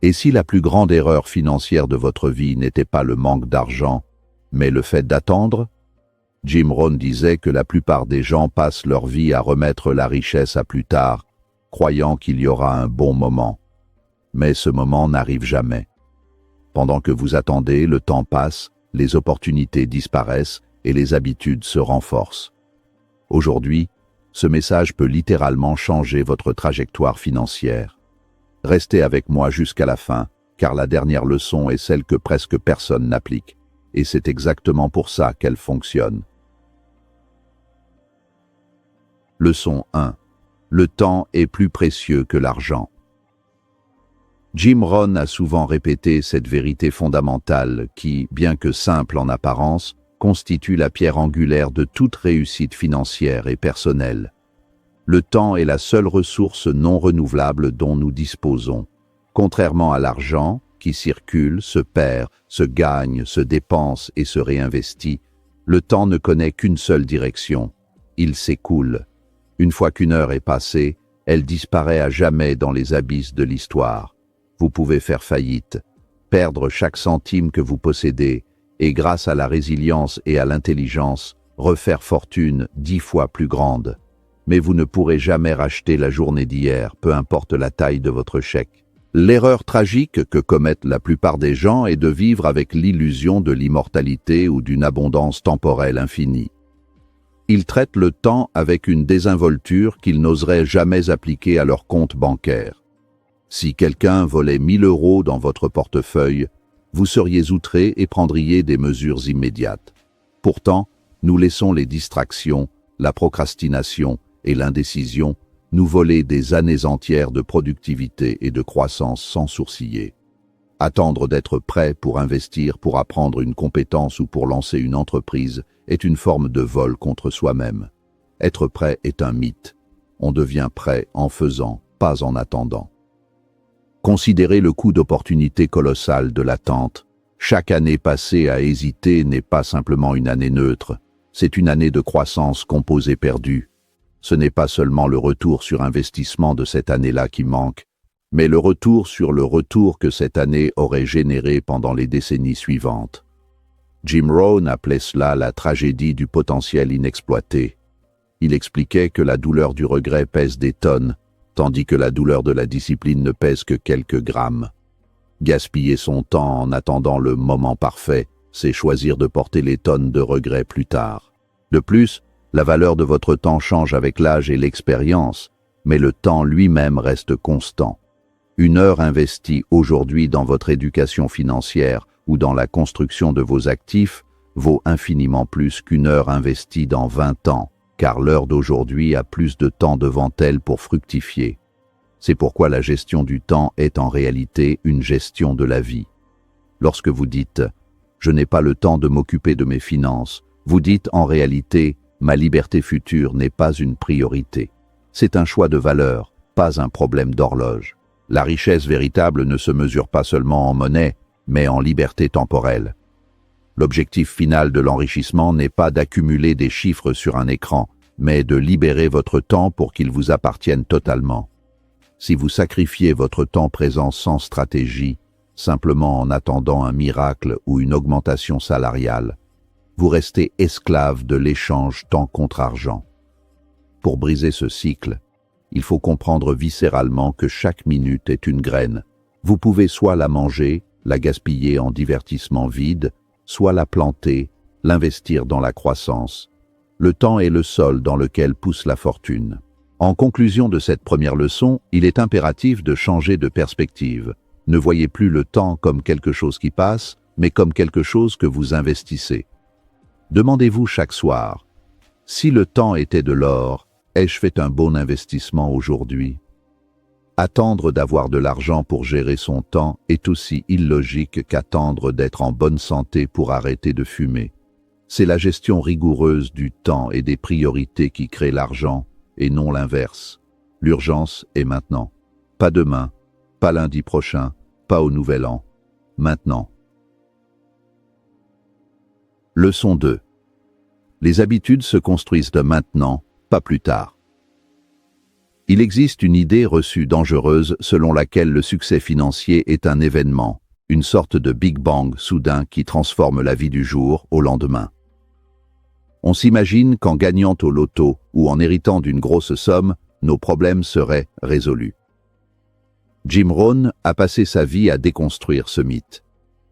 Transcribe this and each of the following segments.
Et si la plus grande erreur financière de votre vie n'était pas le manque d'argent, mais le fait d'attendre? Jim Rohn disait que la plupart des gens passent leur vie à remettre la richesse à plus tard, croyant qu'il y aura un bon moment. Mais ce moment n'arrive jamais. Pendant que vous attendez, le temps passe, les opportunités disparaissent et les habitudes se renforcent. Aujourd'hui, ce message peut littéralement changer votre trajectoire financière. Restez avec moi jusqu'à la fin, car la dernière leçon est celle que presque personne n'applique, et c'est exactement pour ça qu'elle fonctionne. Leçon 1. Le temps est plus précieux que l'argent. Jim Rohn a souvent répété cette vérité fondamentale qui, bien que simple en apparence, constitue la pierre angulaire de toute réussite financière et personnelle. Le temps est la seule ressource non renouvelable dont nous disposons. Contrairement à l'argent, qui circule, se perd, se gagne, se dépense et se réinvestit, le temps ne connaît qu'une seule direction. Il s'écoule. Une fois qu'une heure est passée, elle disparaît à jamais dans les abysses de l'histoire. Vous pouvez faire faillite, perdre chaque centime que vous possédez, et grâce à la résilience et à l'intelligence, refaire fortune 10 fois plus grande. Mais vous ne pourrez jamais racheter la journée d'hier, peu importe la taille de votre chèque. L'erreur tragique que commettent la plupart des gens est de vivre avec l'illusion de l'immortalité ou d'une abondance temporelle infinie. Ils traitent le temps avec une désinvolture qu'ils n'oseraient jamais appliquer à leur compte bancaire. Si quelqu'un volait 1 000 € dans votre portefeuille, vous seriez outré et prendriez des mesures immédiates. Pourtant, nous laissons les distractions, la procrastination et l'indécision nous voler des années entières de productivité et de croissance sans sourciller. Attendre d'être prêt pour investir, pour apprendre une compétence ou pour lancer une entreprise est une forme de vol contre soi-même. Être prêt est un mythe. On devient prêt en faisant, pas en attendant. Considérez le coût d'opportunité colossal de l'attente. Chaque année passée à hésiter n'est pas simplement une année neutre, c'est une année de croissance composée perdue. Ce n'est pas seulement le retour sur investissement de cette année-là qui manque, mais le retour sur le retour que cette année aurait généré pendant les décennies suivantes. Jim Rohn appelait cela la tragédie du potentiel inexploité. Il expliquait que la douleur du regret pèse des tonnes, tandis que la douleur de la discipline ne pèse que quelques grammes. Gaspiller son temps en attendant le moment parfait, c'est choisir de porter les tonnes de regrets plus tard. De plus, la valeur de votre temps change avec l'âge et l'expérience, mais le temps lui-même reste constant. Une heure investie aujourd'hui dans votre éducation financière ou dans la construction de vos actifs vaut infiniment plus qu'une heure investie dans 20 ans, car l'heure d'aujourd'hui a plus de temps devant elle pour fructifier. C'est pourquoi la gestion du temps est en réalité une gestion de la vie. Lorsque vous dites « je n'ai pas le temps de m'occuper de mes finances », vous dites en réalité « ma liberté future n'est pas une priorité ». C'est un choix de valeur, pas un problème d'horloge. La richesse véritable ne se mesure pas seulement en monnaie, mais en liberté temporelle. L'objectif final de l'enrichissement n'est pas d'accumuler des chiffres sur un écran, mais de libérer votre temps pour qu'il vous appartienne totalement. Si vous sacrifiez votre temps présent sans stratégie, simplement en attendant un miracle ou une augmentation salariale, vous restez esclave de l'échange temps contre argent. Pour briser ce cycle, il faut comprendre viscéralement que chaque minute est une graine. Vous pouvez soit la manger, la gaspiller en divertissement vide, soit la planter, l'investir dans la croissance. Le temps est le sol dans lequel pousse la fortune. En conclusion de cette première leçon, il est impératif de changer de perspective. Ne voyez plus le temps comme quelque chose qui passe, mais comme quelque chose que vous investissez. Demandez-vous chaque soir, si le temps était de l'or, ai-je fait un bon investissement aujourd'hui? Attendre d'avoir de l'argent pour gérer son temps est aussi illogique qu'attendre d'être en bonne santé pour arrêter de fumer. C'est la gestion rigoureuse du temps et des priorités qui crée l'argent, et non l'inverse. L'urgence est maintenant. Pas demain, pas lundi prochain, pas au nouvel an. Maintenant. Leçon 2. Les habitudes se construisent de maintenant, pas plus tard. Il existe une idée reçue dangereuse selon laquelle le succès financier est un événement, une sorte de Big Bang soudain qui transforme la vie du jour au lendemain. On s'imagine qu'en gagnant au loto ou en héritant d'une grosse somme, nos problèmes seraient résolus. Jim Rohn a passé sa vie à déconstruire ce mythe.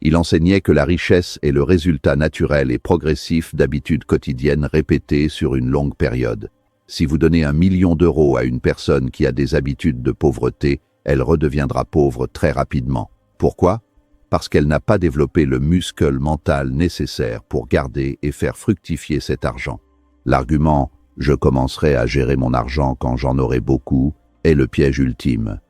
Il enseignait que la richesse est le résultat naturel et progressif d'habitudes quotidiennes répétées sur une longue période. Si vous donnez 1 million d'euros à une personne qui a des habitudes de pauvreté, elle redeviendra pauvre très rapidement. Pourquoi? Parce qu'elle n'a pas développé le muscle mental nécessaire pour garder et faire fructifier cet argent. L'argument « je commencerai à gérer mon argent quand j'en aurai beaucoup » est le piège ultime.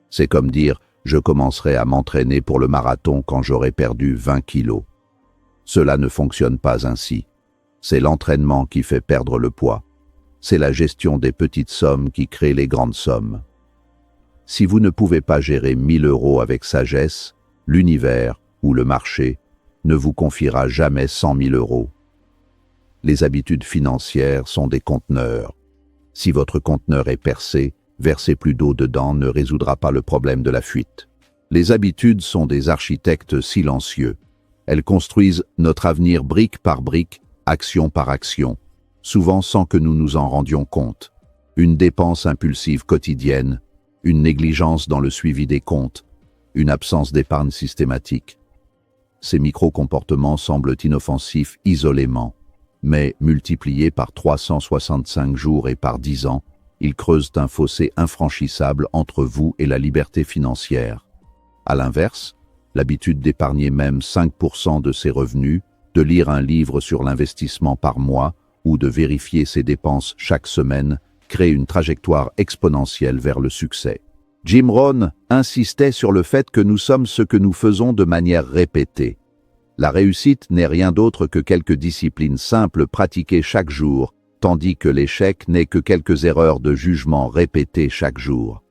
C'est comme dire « je commencerai à m'entraîner pour le marathon quand j'aurai perdu 20 kilos ». Cela ne fonctionne pas ainsi. C'est l'entraînement qui fait perdre le poids. C'est la gestion des petites sommes qui crée les grandes sommes. Si vous ne pouvez pas gérer 1 000 euros avec sagesse, l'univers ou le marché ne vous confiera jamais 100 000 euros. Les habitudes financières sont des conteneurs. Si votre conteneur est percé, verser plus d'eau dedans ne résoudra pas le problème de la fuite. Les habitudes sont des architectes silencieux. Elles construisent notre avenir brique par brique, action par action, souvent sans que nous nous en rendions compte. Une dépense impulsive quotidienne, une négligence dans le suivi des comptes, une absence d'épargne systématique. Ces micro-comportements semblent inoffensifs isolément, mais multipliés par 365 jours et par 10 ans, ils creusent un fossé infranchissable entre vous et la liberté financière. À l'inverse, l'habitude d'épargner même 5% de ses revenus, de lire un livre sur l'investissement par mois ou de vérifier ses dépenses chaque semaine crée une trajectoire exponentielle vers le succès. Jim Rohn insistait sur le fait que nous sommes ce que nous faisons de manière répétée. La réussite n'est rien d'autre que quelques disciplines simples pratiquées chaque jour, tandis que l'échec n'est que quelques erreurs de jugement répétées chaque jour.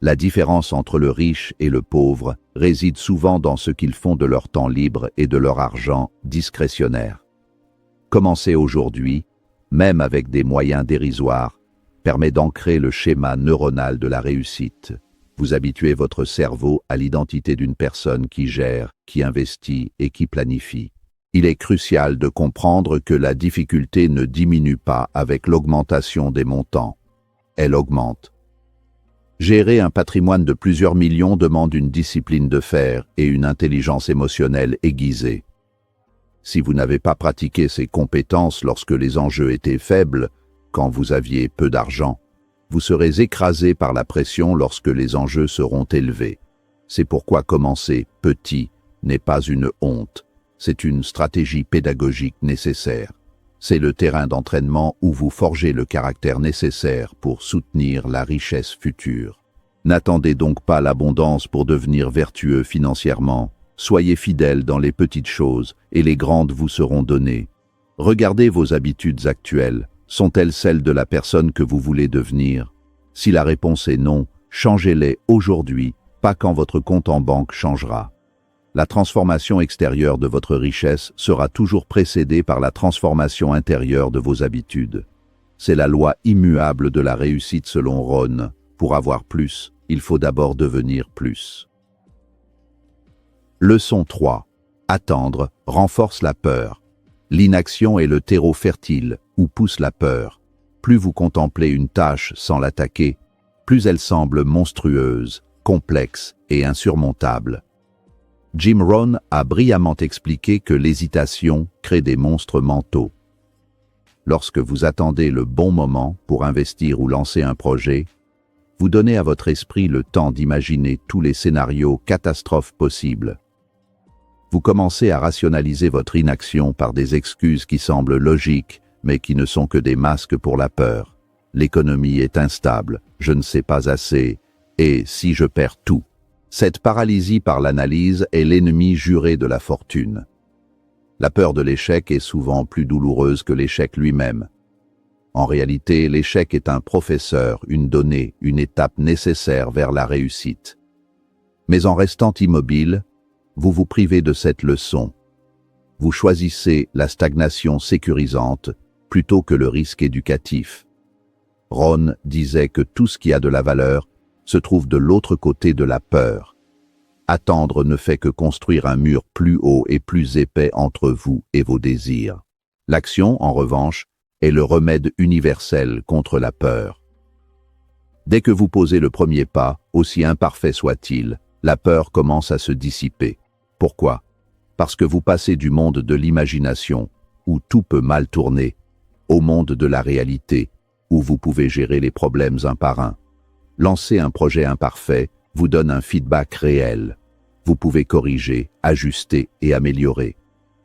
La différence entre le riche et le pauvre réside souvent dans ce qu'ils font de leur temps libre et de leur argent discrétionnaire. Commencer aujourd'hui, même avec des moyens dérisoires, permet d'ancrer le schéma neuronal de la réussite. Vous habituez votre cerveau à l'identité d'une personne qui gère, qui investit et qui planifie. Il est crucial de comprendre que la difficulté ne diminue pas avec l'augmentation des montants. Elle augmente. Gérer un patrimoine de plusieurs millions demande une discipline de fer et une intelligence émotionnelle aiguisée. Si vous n'avez pas pratiqué ces compétences lorsque les enjeux étaient faibles, quand vous aviez peu d'argent, vous serez écrasé par la pression lorsque les enjeux seront élevés. C'est pourquoi commencer petit n'est pas une honte, c'est une stratégie pédagogique nécessaire. C'est le terrain d'entraînement où vous forgez le caractère nécessaire pour soutenir la richesse future. N'attendez donc pas l'abondance pour devenir vertueux financièrement. Soyez fidèles dans les petites choses et les grandes vous seront données. Regardez vos habitudes actuelles. Sont-elles celles de la personne que vous voulez devenir? Si la réponse est non, changez-les aujourd'hui, pas quand votre compte en banque changera. La transformation extérieure de votre richesse sera toujours précédée par la transformation intérieure de vos habitudes. C'est la loi immuable de la réussite selon Rohn. Pour avoir plus, il faut d'abord devenir plus. Leçon 3. Attendre renforce la peur. L'inaction est le terreau fertile où pousse la peur. Plus vous contemplez une tâche sans l'attaquer, plus elle semble monstrueuse, complexe et insurmontable. Jim Rohn a brillamment expliqué que l'hésitation crée des monstres mentaux. Lorsque vous attendez le bon moment pour investir ou lancer un projet, vous donnez à votre esprit le temps d'imaginer tous les scénarios catastrophes possibles. Vous commencez à rationaliser votre inaction par des excuses qui semblent logiques, mais qui ne sont que des masques pour la peur. L'économie est instable, je ne sais pas assez, et si je perds tout? Cette paralysie par l'analyse est l'ennemi juré de la fortune. La peur de l'échec est souvent plus douloureuse que l'échec lui-même. En réalité, l'échec est un professeur, une donnée, une étape nécessaire vers la réussite. Mais en restant immobile, vous vous privez de cette leçon. Vous choisissez la stagnation sécurisante plutôt que le risque éducatif. Ron disait que tout ce qui a de la valeur se trouve de l'autre côté de la peur. Attendre ne fait que construire un mur plus haut et plus épais entre vous et vos désirs. L'action, en revanche, est le remède universel contre la peur. Dès que vous posez le premier pas, aussi imparfait soit-il, la peur commence à se dissiper. Pourquoi? Parce que vous passez du monde de l'imagination, où tout peut mal tourner, au monde de la réalité, où vous pouvez gérer les problèmes un par un. Lancer un projet imparfait vous donne un feedback réel. Vous pouvez corriger, ajuster et améliorer.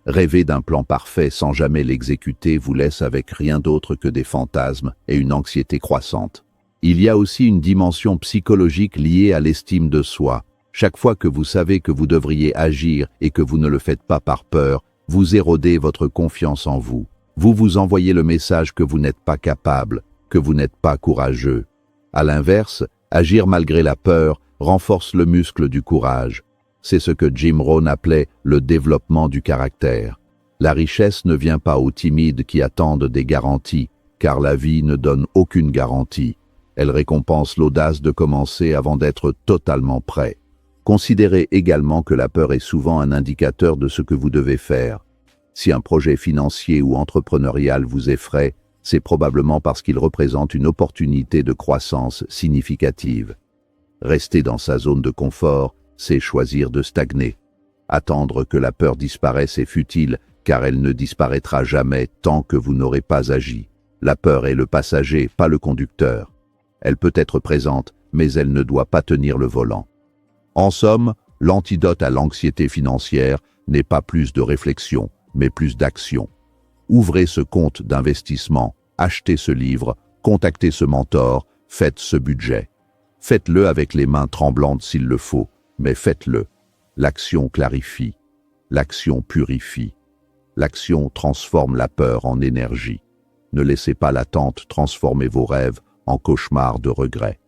Rêver d'un plan parfait sans jamais l'exécuter vous laisse avec rien d'autre que des fantasmes et une anxiété croissante. Il y a aussi une dimension psychologique liée à l'estime de soi. Chaque fois que vous savez que vous devriez agir et que vous ne le faites pas par peur, vous érodez votre confiance en vous. Vous vous envoyez le message que vous n'êtes pas capable, que vous n'êtes pas courageux. À l'inverse, agir malgré la peur renforce le muscle du courage. C'est ce que Jim Rohn appelait le développement du caractère. La richesse ne vient pas aux timides qui attendent des garanties, car la vie ne donne aucune garantie. Elle récompense l'audace de commencer avant d'être totalement prêt. Considérez également que la peur est souvent un indicateur de ce que vous devez faire. Si un projet financier ou entrepreneurial vous effraie, c'est probablement parce qu'il représente une opportunité de croissance significative. Rester dans sa zone de confort, c'est choisir de stagner. Attendre que la peur disparaisse est futile, car elle ne disparaîtra jamais tant que vous n'aurez pas agi. La peur est le passager, pas le conducteur. Elle peut être présente, mais elle ne doit pas tenir le volant. En somme, l'antidote à l'anxiété financière n'est pas plus de réflexion, mais plus d'action. Ouvrez ce compte d'investissement, achetez ce livre, contactez ce mentor, faites ce budget. Faites-le avec les mains tremblantes s'il le faut, mais faites-le. L'action clarifie, l'action purifie, l'action transforme la peur en énergie. Ne laissez pas l'attente transformer vos rêves en cauchemars de regret.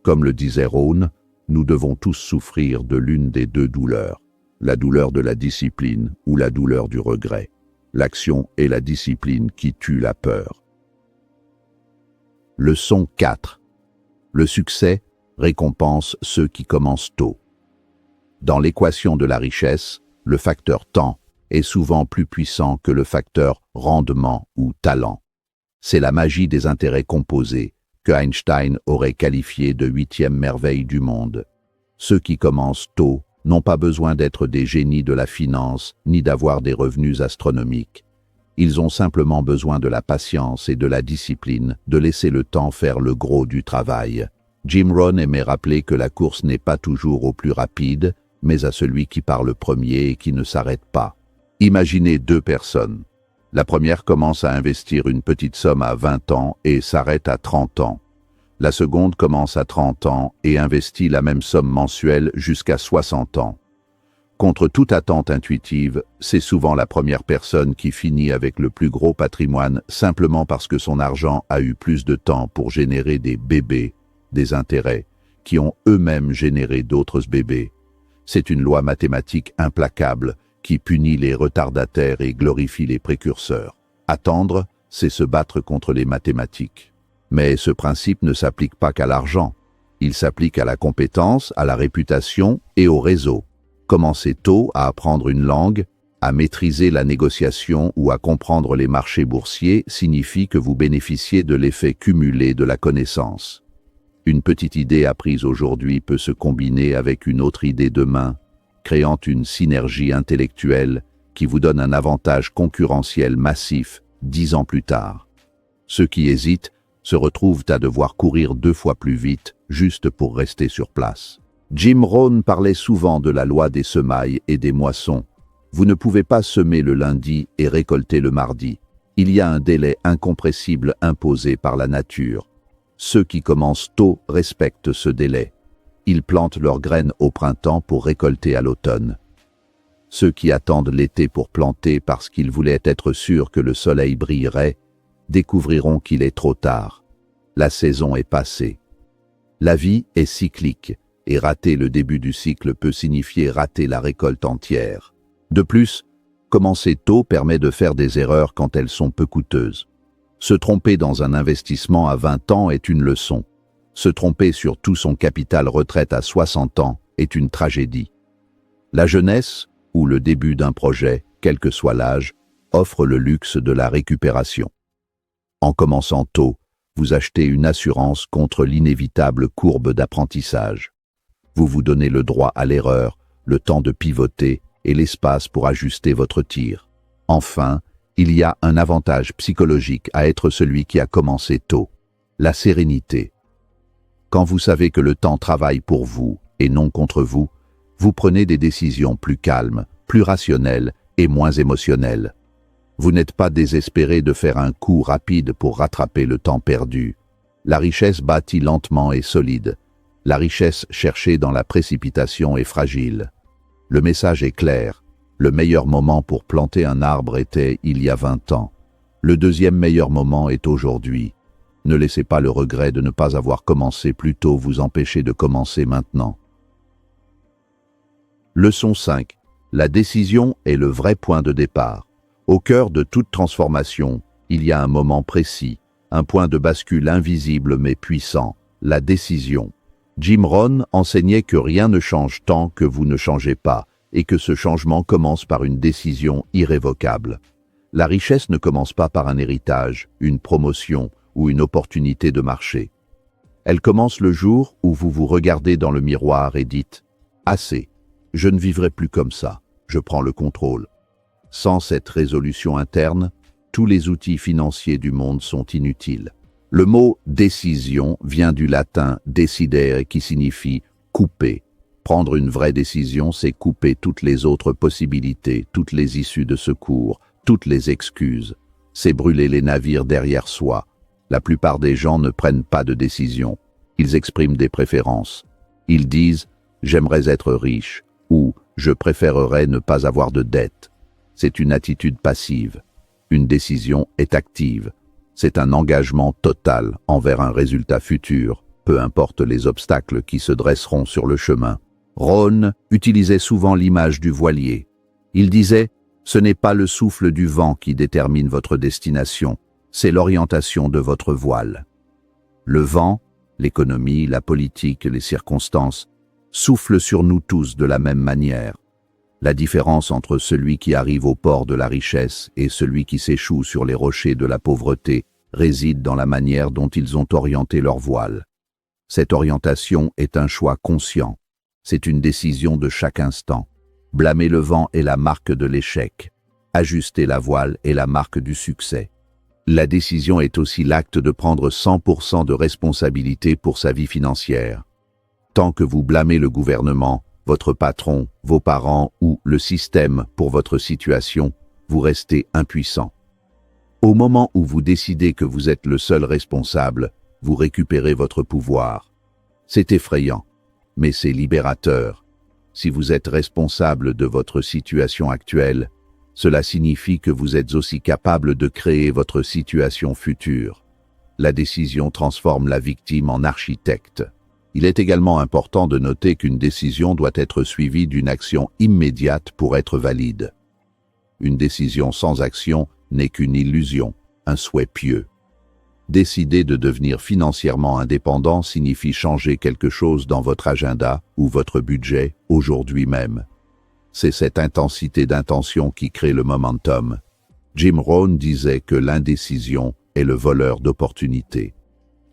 Comme le disait Rohn, nous devons tous souffrir de l'une des deux douleurs, la douleur de la discipline ou la douleur du regret. L'action est la discipline qui tue la peur. Leçon 4. Le succès récompense ceux qui commencent tôt. Dans l'équation de la richesse, le facteur temps est souvent plus puissant que le facteur rendement ou talent. C'est la magie des intérêts composés, que Einstein aurait qualifié de 8e merveille du monde. Ceux qui commencent tôt n'ont pas besoin d'être des génies de la finance ni d'avoir des revenus astronomiques. Ils ont simplement besoin de la patience et de la discipline, de laisser le temps faire le gros du travail. Jim Rohn aimait rappeler que la course n'est pas toujours au plus rapide, mais à celui qui part le premier et qui ne s'arrête pas. Imaginez deux personnes. La première commence à investir une petite somme à 20 ans et s'arrête à 30 ans. La seconde commence à 30 ans et investit la même somme mensuelle jusqu'à 60 ans. Contre toute attente intuitive, c'est souvent la première personne qui finit avec le plus gros patrimoine simplement parce que son argent a eu plus de temps pour générer des bébés, des intérêts, qui ont eux-mêmes généré d'autres bébés. C'est une loi mathématique implacable qui punit les retardataires et glorifie les précurseurs. Attendre, c'est se battre contre les mathématiques. Mais ce principe ne s'applique pas qu'à l'argent. Il s'applique à la compétence, à la réputation et au réseau. Commencer tôt à apprendre une langue, à maîtriser la négociation ou à comprendre les marchés boursiers signifie que vous bénéficiez de l'effet cumulé de la connaissance. Une petite idée apprise aujourd'hui peut se combiner avec une autre idée demain, créant une synergie intellectuelle qui vous donne un avantage concurrentiel massif 10 ans plus tard. Ceux qui hésitent se retrouvent à devoir courir 2 fois plus vite juste pour rester sur place. Jim Rohn parlait souvent de la loi des semailles et des moissons. Vous ne pouvez pas semer le lundi et récolter le mardi. Il y a un délai incompressible imposé par la nature. Ceux qui commencent tôt respectent ce délai. Ils plantent leurs graines au printemps pour récolter à l'automne. Ceux qui attendent l'été pour planter parce qu'ils voulaient être sûrs que le soleil brillerait, découvriront qu'il est trop tard. La saison est passée. La vie est cyclique, et rater le début du cycle peut signifier rater la récolte entière. De plus, commencer tôt permet de faire des erreurs quand elles sont peu coûteuses. Se tromper dans un investissement à 20 ans est une leçon. Se tromper sur tout son capital retraite à 60 ans est une tragédie. La jeunesse, ou le début d'un projet, quel que soit l'âge, offre le luxe de la récupération. En commençant tôt, vous achetez une assurance contre l'inévitable courbe d'apprentissage. Vous vous donnez le droit à l'erreur, le temps de pivoter et l'espace pour ajuster votre tir. Enfin, il y a un avantage psychologique à être celui qui a commencé tôt, la sérénité. Quand vous savez que le temps travaille pour vous et non contre vous, vous prenez des décisions plus calmes, plus rationnelles et moins émotionnelles. Vous n'êtes pas désespéré de faire un coup rapide pour rattraper le temps perdu. La richesse bâtie lentement est solide. La richesse cherchée dans la précipitation est fragile. Le message est clair. Le meilleur moment pour planter un arbre était il y a 20 ans. Le deuxième meilleur moment est aujourd'hui. Ne laissez pas le regret de ne pas avoir commencé plus tôt vous empêcher de commencer maintenant. Leçon 5. La décision est le vrai point de départ. Au cœur de toute transformation, il y a un moment précis, un point de bascule invisible mais puissant, la décision. Jim Rohn enseignait que rien ne change tant que vous ne changez pas, et que ce changement commence par une décision irrévocable. La richesse ne commence pas par un héritage, une promotion ou une opportunité de marché. Elle commence le jour où vous vous regardez dans le miroir et dites « Assez, je ne vivrai plus comme ça, je prends le contrôle ». Sans cette résolution interne, tous les outils financiers du monde sont inutiles. Le mot « décision » vient du latin « decidere » qui signifie « couper ». Prendre une vraie décision, c'est couper toutes les autres possibilités, toutes les issues de secours, toutes les excuses. C'est brûler les navires derrière soi. La plupart des gens ne prennent pas de décision. Ils expriment des préférences. Ils disent « j'aimerais être riche » ou « je préférerais ne pas avoir de dettes ». C'est une attitude passive. Une décision est active. C'est un engagement total envers un résultat futur, peu importe les obstacles qui se dresseront sur le chemin. Rohn utilisait souvent l'image du voilier. Il disait « Ce n'est pas le souffle du vent qui détermine votre destination, c'est l'orientation de votre voile. » Le vent, l'économie, la politique, les circonstances, soufflent sur nous tous de la même manière. La différence entre celui qui arrive au port de la richesse et celui qui s'échoue sur les rochers de la pauvreté réside dans la manière dont ils ont orienté leur voile. Cette orientation est un choix conscient. C'est une décision de chaque instant. Blâmer le vent est la marque de l'échec. Ajuster la voile est la marque du succès. La décision est aussi l'acte de prendre 100% de responsabilité pour sa vie financière. Tant que vous blâmez le gouvernement, votre patron, vos parents ou le système pour votre situation, vous restez impuissant. Au moment où vous décidez que vous êtes le seul responsable, vous récupérez votre pouvoir. C'est effrayant, mais c'est libérateur. Si vous êtes responsable de votre situation actuelle, cela signifie que vous êtes aussi capable de créer votre situation future. La décision transforme la victime en architecte. Il est également important de noter qu'une décision doit être suivie d'une action immédiate pour être valide. Une décision sans action n'est qu'une illusion, un souhait pieux. Décider de devenir financièrement indépendant signifie changer quelque chose dans votre agenda ou votre budget aujourd'hui même. C'est cette intensité d'intention qui crée le momentum. Jim Rohn disait que l'indécision est le voleur d'opportunités.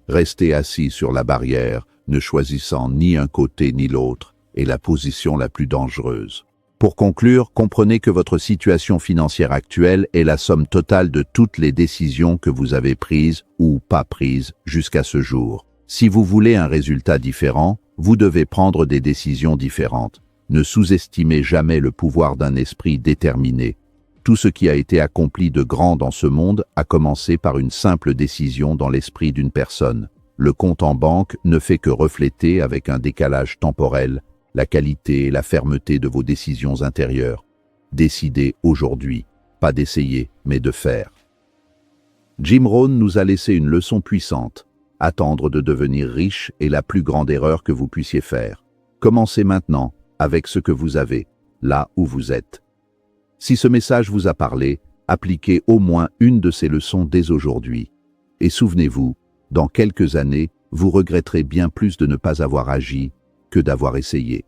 Rester assis sur la barrière, ne choisissant ni un côté ni l'autre, est la position la plus dangereuse. Pour conclure, comprenez que votre situation financière actuelle est la somme totale de toutes les décisions que vous avez prises ou pas prises jusqu'à ce jour. Si vous voulez un résultat différent, vous devez prendre des décisions différentes. Ne sous-estimez jamais le pouvoir d'un esprit déterminé. Tout ce qui a été accompli de grand dans ce monde a commencé par une simple décision dans l'esprit d'une personne. Le compte en banque ne fait que refléter, avec un décalage temporel, la qualité et la fermeté de vos décisions intérieures. Décidez aujourd'hui, pas d'essayer, mais de faire. Jim Rohn nous a laissé une leçon puissante. Attendre de devenir riche est la plus grande erreur que vous puissiez faire. Commencez maintenant, avec ce que vous avez, là où vous êtes. Si ce message vous a parlé, appliquez au moins une de ces leçons dès aujourd'hui. Et souvenez-vous, dans quelques années, vous regretterez bien plus de ne pas avoir agi que d'avoir essayé.